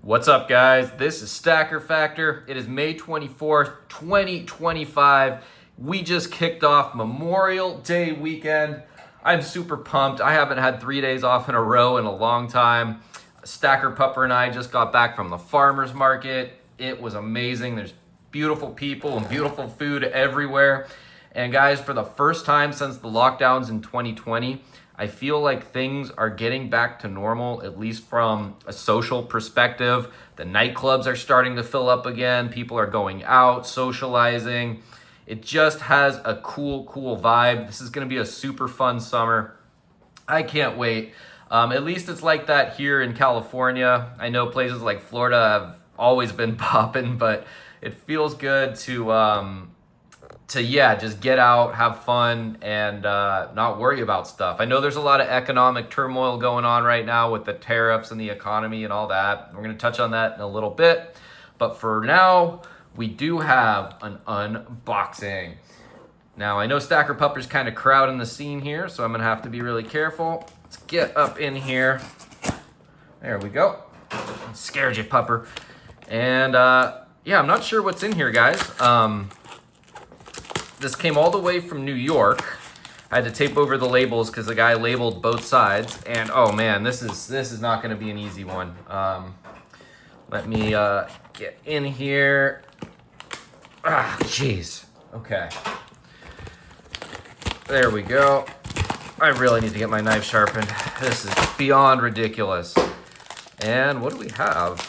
What's up, guys? This is Stacker Factor. It is May 24th, 2025. We just kicked off Memorial Day weekend. I'm super pumped. I haven't had 3 days off in a row in a long time. Stacker Pupper and I just got back from the farmer's market. It was amazing. There's beautiful people and beautiful food everywhere. And guys, for the first time since the lockdowns in 2020, I feel like things are getting back to normal, at least from a social perspective. The nightclubs are starting to fill up again. People are going out, socializing. It just has a cool vibe. This is going to be a super fun summer. I can't wait. At least it's like that here in California. I know places like Florida have always been popping, but it feels good to just get out, have fun, and not worry about stuff. I know there's a lot of economic turmoil going on right now with the tariffs and the economy and all that. We're going to touch on that in a little bit. But for now, we do have an unboxing. Now, I know Stacker Pupper's kind of crowding the scene here, so I'm going to have to be really careful. Let's get up in here. There we go. Scared you, Pupper. And I'm not sure what's in here, guys. This came all the way from New York. I had to tape over the labels because the guy labeled both sides. And oh man, this is not going to be an easy one. Let me get in here. Jeez. Okay. There we go. I really need to get my knife sharpened. This is beyond ridiculous. And what do we have?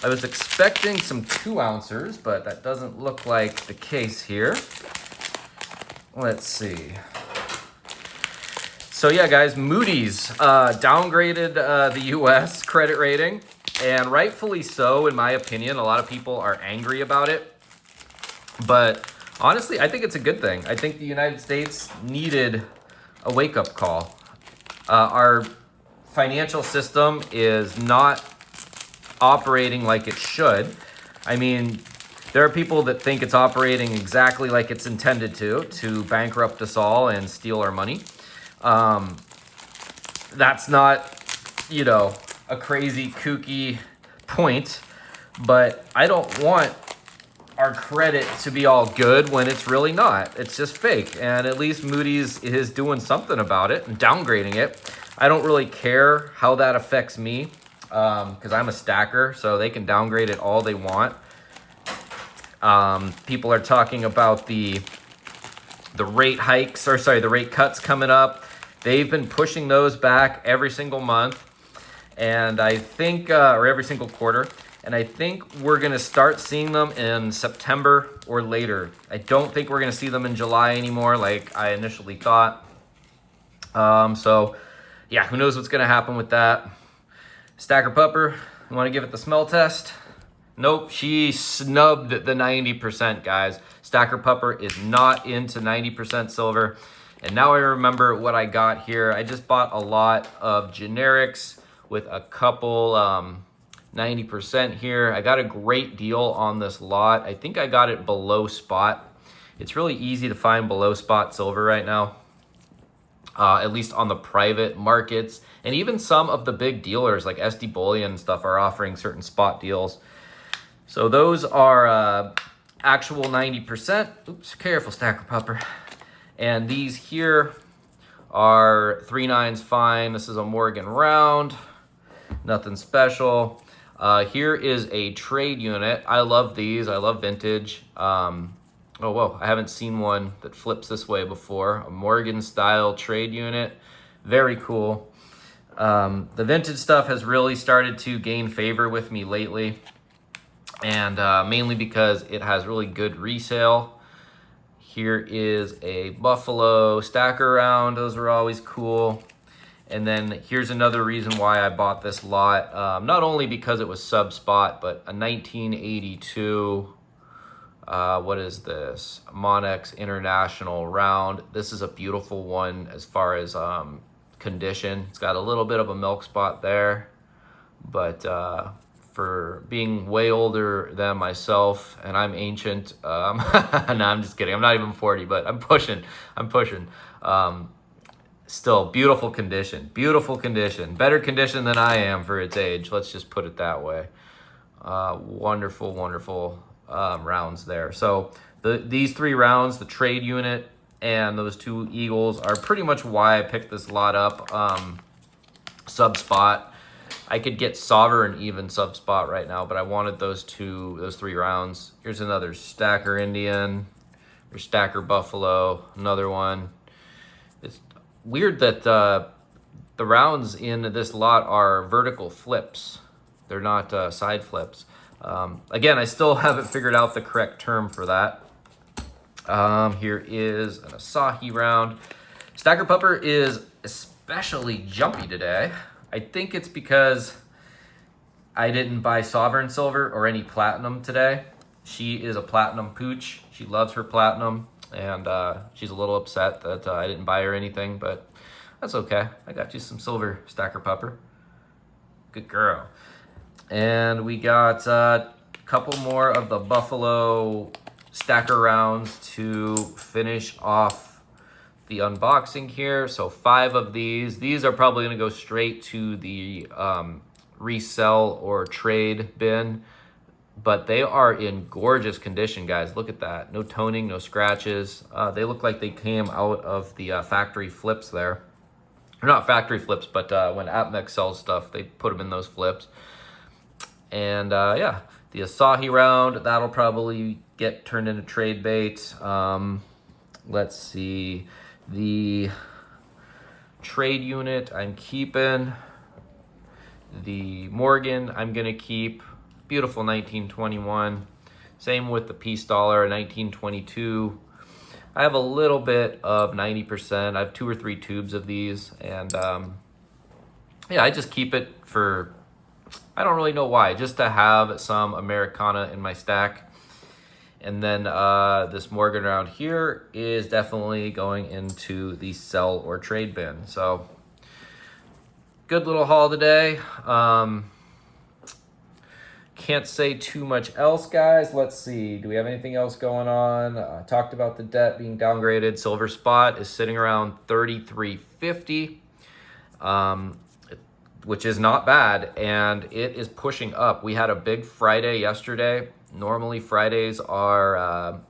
I was expecting some 2-ounces, but that doesn't look like the case here. Let's see. So yeah, guys, Moody's downgraded the U.S. credit rating, and rightfully so, in my opinion. A lot of people are angry about it, but honestly, I think it's a good thing. I think the United States needed a wake-up call. Our financial system is not operating like it should. I mean, there are people that think it's operating exactly like it's intended to bankrupt us all and steal our money. That's not, a crazy, kooky point, but I don't want our credit to be all good when it's really not. It's just fake. And at least Moody's is doing something about it and downgrading it. I don't really care how that affects me, because I'm a stacker, so they can downgrade it all they want. People are talking about the rate hikes, the rate cuts coming up. They've been pushing those back every single month, and I think, or every single quarter, and I think we're going to start seeing them in September or later. I don't think we're going to see them in July anymore like I initially thought. Who knows what's going to happen with that. Stacker Pupper, you want to give it the smell test? Nope, she snubbed the 90%, guys. Stacker Pupper is not into 90% silver. And now I remember what I got here. I just bought a lot of generics with a couple 90% here. I got a great deal on this lot. I think I got it below spot. It's really easy to find below spot silver right now. At least on the private markets, and even some of the big dealers like SD Bullion and stuff are offering certain spot deals. So those are actual 90%. Oops, careful, Stacker Pupper. And these here are 3.9s fine. This is a Morgan round, nothing special. Here is a trade unit. I love these. I love vintage. Oh, whoa, I haven't seen one that flips this way before. A Morgan-style trade unit. Very cool. The vintage stuff has really started to gain favor with me lately, and mainly because it has really good resale. Here is a Buffalo stacker round. Those are always cool. And then here's another reason why I bought this lot. Not only because it was sub-spot, but a 1982... what is this? Monex International round. This is a beautiful one as far as condition. It's got a little bit of a milk spot there, but for being way older than myself, and I'm ancient, no, I'm just kidding. I'm not even 40, but I'm pushing. still beautiful condition. Beautiful condition. Better condition than I am for its age. Let's just put it that way. Wonderful, wonderful rounds there. So these 3 rounds, the trade unit and those 2 eagles, are pretty much why I picked this lot up. Sub spot. I could get sovereign even sub spot right now, but I wanted those 3 rounds. Here's another stacker Indian, or stacker buffalo, another one. It's weird that the rounds in this lot are vertical flips. They're not side flips. Again, I still haven't figured out the correct term for that. Here is an Asahi round. Stacker Pupper is especially jumpy today. I think it's because I didn't buy Sovereign Silver or any Platinum today. She is a Platinum pooch. She loves her Platinum, and she's a little upset that I didn't buy her anything, but that's okay. I got you some Silver, Stacker Pupper. Good girl. And we got a couple more of the Buffalo Stacker rounds to finish off the unboxing here. So 5 of these. These are probably going to go straight to the resell or trade bin, but they are in gorgeous condition, guys. Look at that. No toning, no scratches. They look like they came out of the factory flips there. Or not factory flips, but when APMEX sells stuff, they put them in those flips. And yeah, the Asahi round, that'll probably get turned into trade bait. Let's see. The trade unit I'm keeping. The Morgan I'm going to keep. Beautiful 1921. Same with the Peace Dollar, 1922. I have a little bit of 90%. I have 2 or 3 tubes of these. And yeah, I just keep it for, I don't really know why, just to have some Americana in my stack. And then this Morgan round here is definitely going into the sell or trade bin. So good little haul today. Can't say too much else, guys. Let's see. Do we have anything else going on? I talked about the debt being downgraded. Silver spot is sitting around 33.50, which is not bad, and it is pushing up. We had a big Friday yesterday. Normally Fridays are,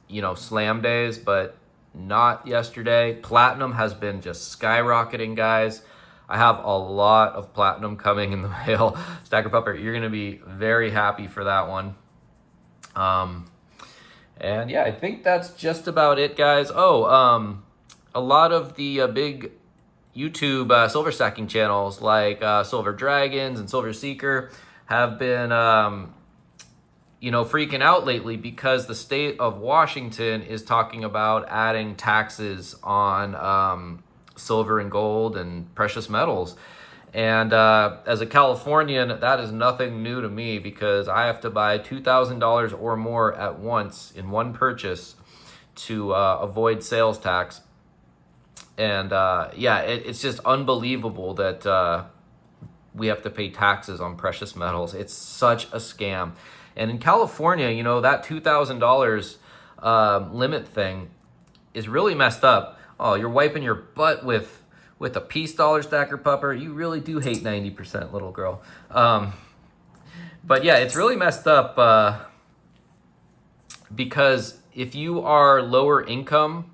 you know, slam days, but not yesterday. Platinum has been just skyrocketing, guys. I have a lot of Platinum coming in the mail. Stacker Pupper, you're going to be very happy for that one. And yeah, I think that's just about it, guys. Oh, a lot of the big YouTube silver stacking channels like Silver Dragons and Silver Seeker have been, you know, freaking out lately because the state of Washington is talking about adding taxes on silver and gold and precious metals. And as a Californian, that is nothing new to me because I have to buy $2,000 or more at once in one purchase to avoid sales tax. And yeah, it's just unbelievable that we have to pay taxes on precious metals. It's such a scam. And in California, you know, that $2,000 limit thing is really messed up. Oh, you're wiping your butt with a Peace Dollar, Stacker Pupper. You really do hate 90%, little girl. But yeah, it's really messed up because if you are lower income,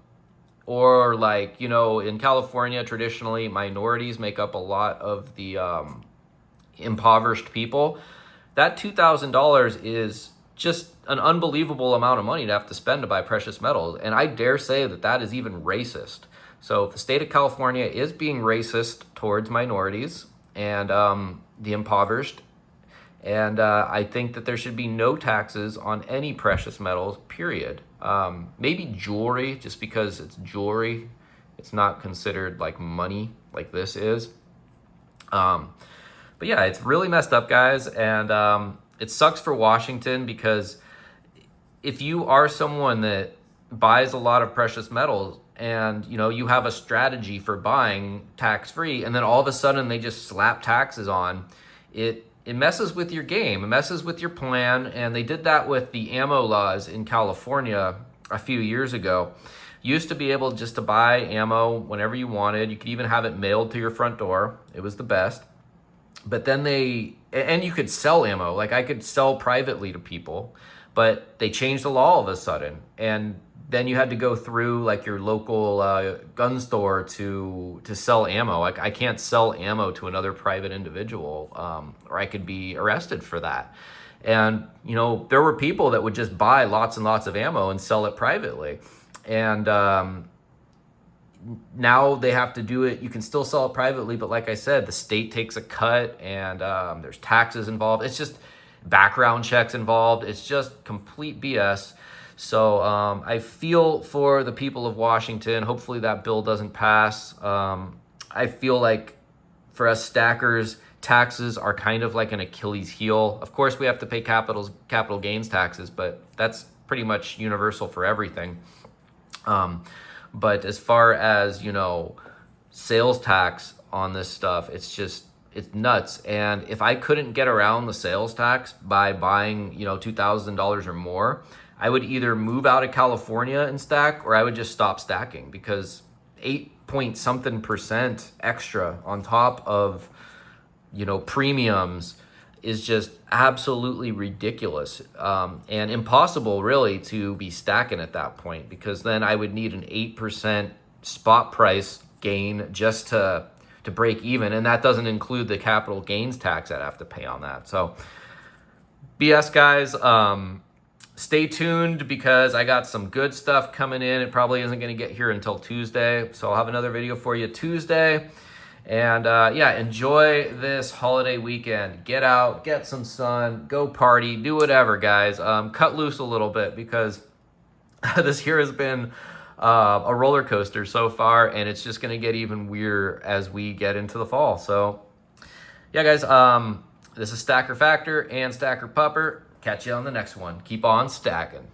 or like, you know, in California, traditionally, minorities make up a lot of the impoverished people. That $2,000 is just an unbelievable amount of money to have to spend to buy precious metals. And I dare say that that is even racist. So the state of California is being racist towards minorities and the impoverished. And I think that there should be no taxes on any precious metals, period. Maybe jewelry, just because it's jewelry. It's not considered like money like this is. But yeah, it's really messed up, guys. And it sucks for Washington because if you are someone that buys a lot of precious metals and, you know, you have a strategy for buying tax-free and then all of a sudden they just slap taxes on, it messes with your game. It messes with your plan. And they did that with the ammo laws in California a few years ago. You used to be able just to buy ammo whenever you wanted. You could even have it mailed to your front door. It was the best. But then and you could sell ammo. Like, I could sell privately to people, but they changed the law all of a sudden. And then you had to go through like your local gun store to sell ammo. Like, I can't sell ammo to another private individual, or I could be arrested for that. And, you know, there were people that would just buy lots and lots of ammo and sell it privately. And now they have to do it. You can still sell it privately, but like I said, the state takes a cut, and there's taxes involved. It's just background checks involved. It's just complete BS. So I feel for the people of Washington. Hopefully that bill doesn't pass. I feel like for us stackers, taxes are kind of like an Achilles heel. Of course, we have to pay capital gains taxes, but that's pretty much universal for everything. But as far as, you know, sales tax on this stuff, it's nuts. And if I couldn't get around the sales tax by buying, you know, $2,000 or more, I would either move out of California and stack, or I would just stop stacking, because 8-point-something% extra on top of, you know, premiums is just absolutely ridiculous, and impossible really to be stacking at that point, because then I would need an 8% spot price gain just to break even, and that doesn't include the capital gains tax I'd have to pay on that. So BS, guys. Stay tuned, because I got some good stuff coming in. It probably isn't going to get here until Tuesday, so I'll have another video for you Tuesday. And yeah, enjoy this holiday weekend. Get out, get some sun, go party, do whatever, guys. Cut loose a little bit, because this year has been a roller coaster so far, and it's just going to get even weirder as we get into the fall. So yeah, guys, this is Stacker Factor and Stacker Pupper. Catch you on the next one. Keep on stacking.